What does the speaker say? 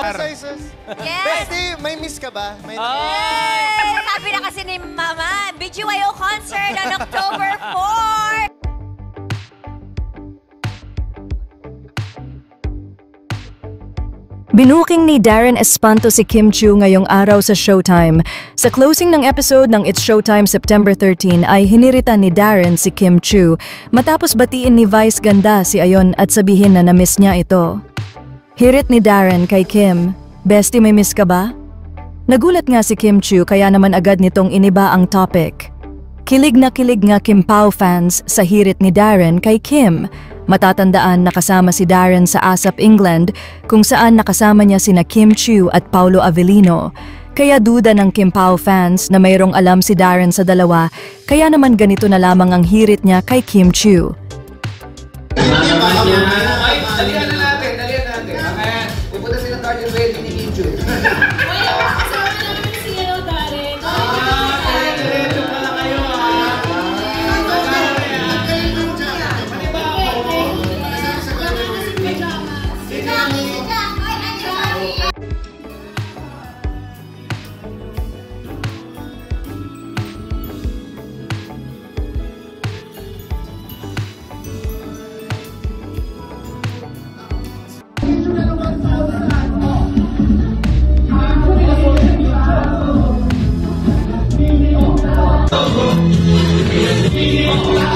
exercises. Yes! Bestie, may miss ka ba? May Yes! Sabi na kasi ni Mama, BGYO concert on October 4! Binuking ni Darren Espanto si Kim Chiu ngayong araw sa Showtime. Sa closing ng episode ng It's Showtime September 13 ay hinirita ni Darren si Kim Chiu matapos batiin ni Vice ganda si Ayon at sabihin na na-miss niya ito. Hirit ni Darren kay Kim, "Bestie, may miss ka ba?" Nagulat nga si Kim Chiu kaya naman agad nitong iniba ang topic. Kilig na kilig nga Kim Pao fans sa hirit ni Darren kay Kim. Matatandaan nakasama si Darren sa ASAP England kung saan nakasama niya sina Kim Chiu at Paulo Avellino. Kaya duda ng Kim Pao fans na mayroong alam si Darren sa dalawa, kaya naman ganito na lamang ang hirit niya kay Kim Chiu. Dalihan na natin. Ayan, pupunta sila target ready ni Kim Chiu. Kasama namin si Darren. Diretso pala kayo Thank you.